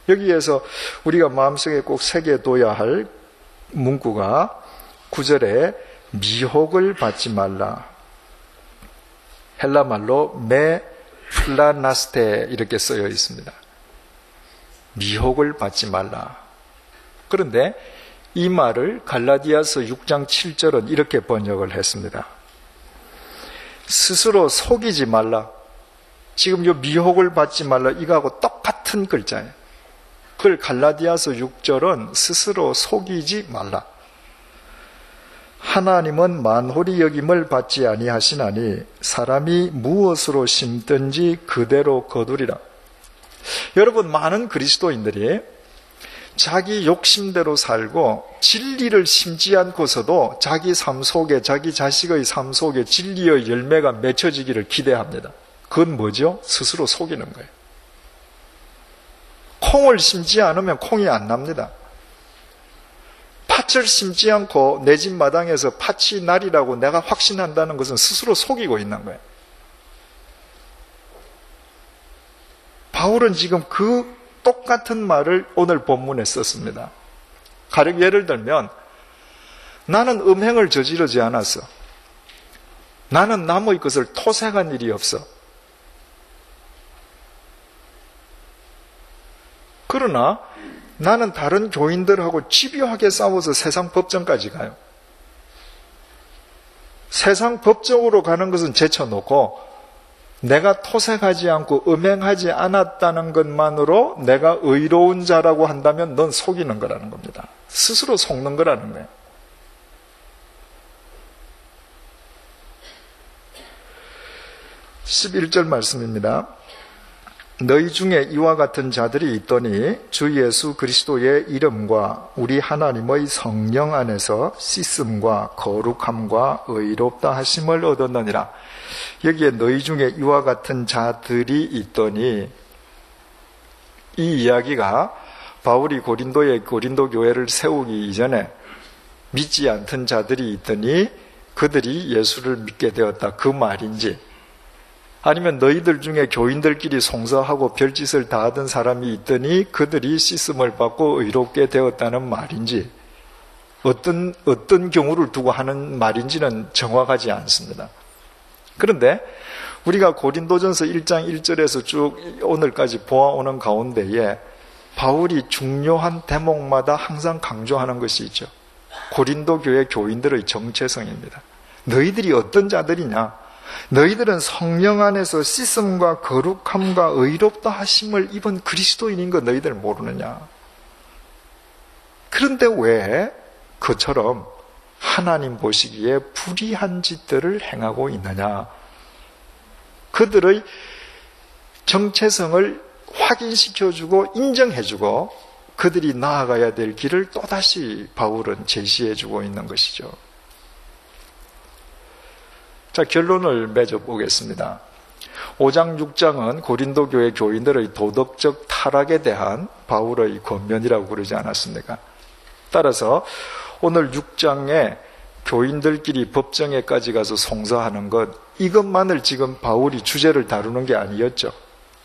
여기에서 우리가 마음속에 꼭 새겨둬야 할 문구가 9절에 미혹을 받지 말라. 헬라말로 메 플라나스테 이렇게 쓰여 있습니다. 미혹을 받지 말라. 그런데 이 말을 갈라디아서 6장 7절은 이렇게 번역을 했습니다. 스스로 속이지 말라. 지금 이 미혹을 받지 말라 이거하고 똑같은 글자예요. 그걸 갈라디아서 6절은 스스로 속이지 말라. 하나님은 만홀히 여김을 받지 아니하시나니 사람이 무엇으로 심든지 그대로 거두리라. 여러분, 많은 그리스도인들이 자기 욕심대로 살고 진리를 심지 않고서도 자기 삶 속에, 자기 자식의 삶 속에 진리의 열매가 맺혀지기를 기대합니다. 그건 뭐죠? 스스로 속이는 거예요. 콩을 심지 않으면 콩이 안 납니다. 팥을 심지 않고 내 집 마당에서 팥이 나리라고 내가 확신한다는 것은 스스로 속이고 있는 거예요. 바울은 지금 그 똑같은 말을 오늘 본문에 썼습니다. 가령 예를 들면, 나는 음행을 저지르지 않았어. 나는 남의 것을 토색한 일이 없어. 그러나 나는 다른 교인들하고 집요하게 싸워서 세상 법정까지 가요. 세상 법정으로 가는 것은 제쳐놓고 내가 토색하지 않고 음행하지 않았다는 것만으로 내가 의로운 자라고 한다면 넌 속이는 거라는 겁니다. 스스로 속는 거라는 거예요. (11절) 말씀입니다. 너희 중에 이와 같은 자들이 있더니 주 예수 그리스도의 이름과 우리 하나님의 성령 안에서 씻음과 거룩함과 의롭다 하심을 얻었느니라. 여기에 너희 중에 이와 같은 자들이 있더니, 이 이야기가 바울이 고린도 교회를 세우기 이전에 믿지 않던 자들이 있더니 그들이 예수를 믿게 되었다, 그 말인지, 아니면 너희들 중에 교인들끼리 송사하고 별짓을 다 하던 사람이 있더니 그들이 씻음을 받고 의롭게 되었다는 말인지, 어떤 경우를 두고 하는 말인지는 정확하지 않습니다. 그런데 우리가 고린도전서 1장 1절에서 쭉 오늘까지 보아오는 가운데에 바울이 중요한 대목마다 항상 강조하는 것이 있죠. 고린도 교회 교인들의 정체성입니다. 너희들이 어떤 자들이냐? 너희들은 성령 안에서 씻음과 거룩함과 의롭다 하심을 입은 그리스도인인 거 너희들 모르느냐? 그런데 왜 그처럼 하나님 보시기에 불의한 짓들을 행하고 있느냐? 그들의 정체성을 확인시켜주고 인정해주고 그들이 나아가야 될 길을 또다시 바울은 제시해주고 있는 것이죠. 자, 결론을 맺어보겠습니다. 5장 6장은 고린도 교회 교인들의 도덕적 타락에 대한 바울의 권면이라고 그러지 않았습니까? 따라서 오늘 6장에 교인들끼리 법정에까지 가서 송사하는 것, 이것만을 지금 바울이 주제를 다루는 게 아니었죠.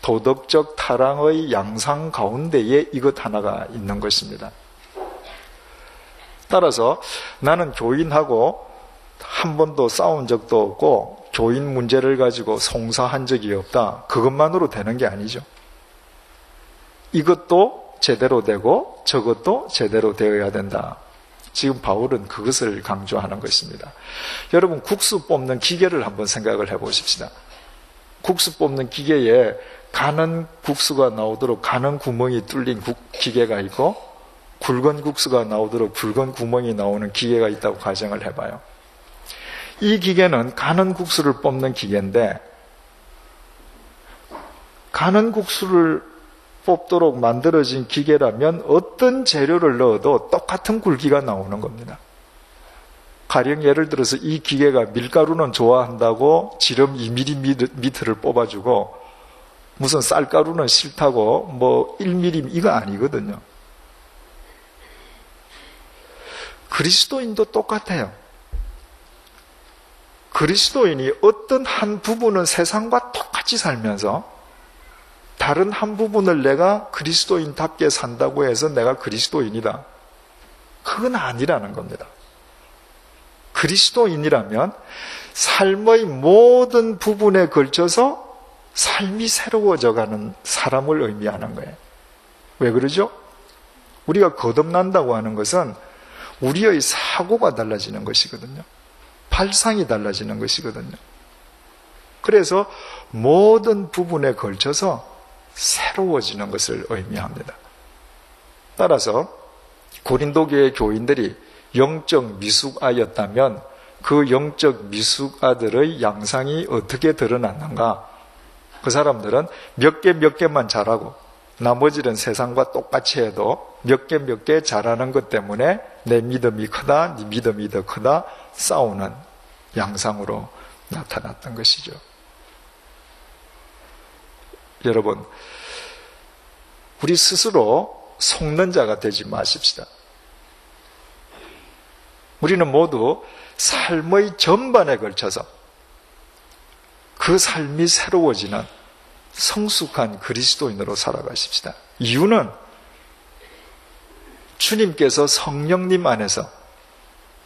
도덕적 타락의 양상 가운데에 이것 하나가 있는 것입니다. 따라서 나는 교인하고 한 번도 싸운 적도 없고 교인 문제를 가지고 송사한 적이 없다, 그것만으로 되는 게 아니죠. 이것도 제대로 되고 저것도 제대로 되어야 된다. 지금 바울은 그것을 강조하는 것입니다. 여러분, 국수 뽑는 기계를 한번 생각을 해보십시다. 국수 뽑는 기계에 가는 국수가 나오도록 가는 구멍이 뚫린 기계가 있고 굵은 국수가 나오도록 굵은 구멍이 나오는 기계가 있다고 가정을 해봐요. 이 기계는 가는 국수를 뽑는 기계인데, 가는 국수를 뽑도록 만들어진 기계라면 어떤 재료를 넣어도 똑같은 굵기가 나오는 겁니다. 가령 예를 들어서 이 기계가 밀가루는 좋아한다고 지름 2mm를 뽑아주고 무슨 쌀가루는 싫다고 뭐 1mm 이거 아니거든요. 그리스도인도 똑같아요. 그리스도인이 어떤 한 부분은 세상과 똑같이 살면서 다른 한 부분을 내가 그리스도인답게 산다고 해서 내가 그리스도인이다, 그건 아니라는 겁니다. 그리스도인이라면 삶의 모든 부분에 걸쳐서 삶이 새로워져가는 사람을 의미하는 거예요. 왜 그러죠? 우리가 거듭난다고 하는 것은 우리의 사고가 달라지는 것이거든요. 발상이 달라지는 것이거든요. 그래서 모든 부분에 걸쳐서 새로워지는 것을 의미합니다. 따라서 고린도 교회 교인들이 영적 미숙아였다면 그 영적 미숙아들의 양상이 어떻게 드러났는가? 그 사람들은 몇 개만 잘하고 나머지는 세상과 똑같이 해도 몇 개 잘하는 것 때문에 내 믿음이 크다, 네 믿음이 더 크다 싸우는 양상으로 나타났던 것이죠. 여러분, 우리 스스로 속는 자가 되지 마십시다. 우리는 모두 삶의 전반에 걸쳐서 그 삶이 새로워지는 성숙한 그리스도인으로 살아가십시다. 이유는 주님께서 성령님 안에서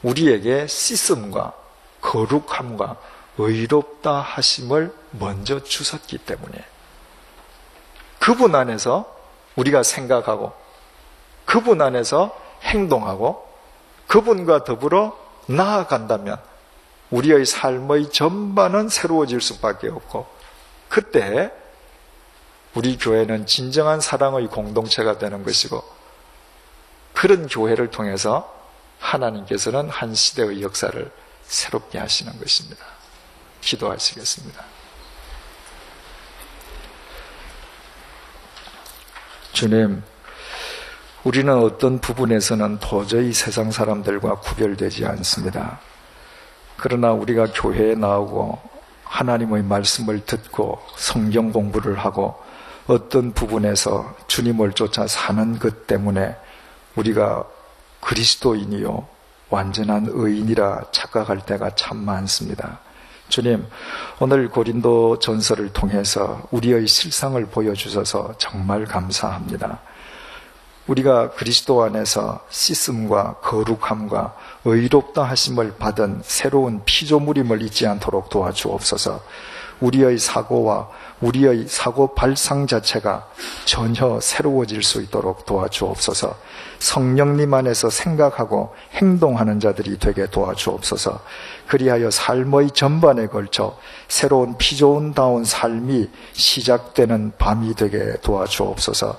우리에게 씻음과 거룩함과 의롭다 하심을 먼저 주셨기 때문에 그분 안에서 우리가 생각하고 그분 안에서 행동하고 그분과 더불어 나아간다면 우리의 삶의 전반은 새로워질 수밖에 없고 그때 우리 교회는 진정한 사랑의 공동체가 되는 것이고 그런 교회를 통해서 하나님께서는 한 시대의 역사를 새롭게 하시는 것입니다. 기도하시겠습니다. 주님, 우리는 어떤 부분에서는 도저히 세상 사람들과 구별되지 않습니다. 그러나 우리가 교회에 나오고 하나님의 말씀을 듣고 성경 공부를 하고 어떤 부분에서 주님을 쫓아 사는 것 때문에 우리가 그리스도인이요 완전한 의인이라 착각할 때가 참 많습니다. 주님, 오늘 고린도 전서를 통해서 우리의 실상을 보여주셔서 정말 감사합니다. 우리가 그리스도 안에서 씻음과 거룩함과 의롭다 하심을 받은 새로운 피조물임을 잊지 않도록 도와주옵소서. 우리의 사고와 우리의 사고 발상 자체가 전혀 새로워질 수 있도록 도와주옵소서. 성령님 안에서 생각하고 행동하는 자들이 되게 도와주옵소서. 그리하여 삶의 전반에 걸쳐 새로운 피조운다운 삶이 시작되는 밤이 되게 도와주옵소서.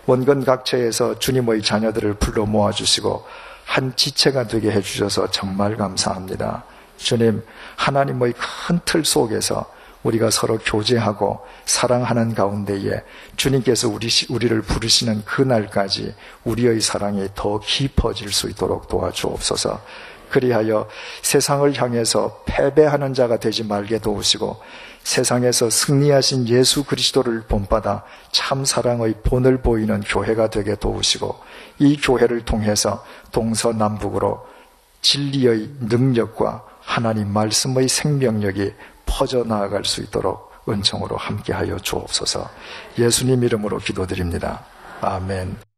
원근 각처에서 주님의 자녀들을 불러 모아주시고 한 지체가 되게 해주셔서 정말 감사합니다. 주님, 하나님의 큰 틀 속에서 우리가 서로 교제하고 사랑하는 가운데에 주님께서 우리를 부르시는 그날까지 우리의 사랑이 더 깊어질 수 있도록 도와주옵소서. 그리하여 세상을 향해서 패배하는 자가 되지 말게 도우시고 세상에서 승리하신 예수 그리스도를 본받아 참 사랑의 본을 보이는 교회가 되게 도우시고 이 교회를 통해서 동서남북으로 진리의 능력과 하나님 말씀의 생명력이 퍼져나아갈 수 있도록 은총으로 함께하여 주옵소서. 예수님 이름으로 기도드립니다. 아멘.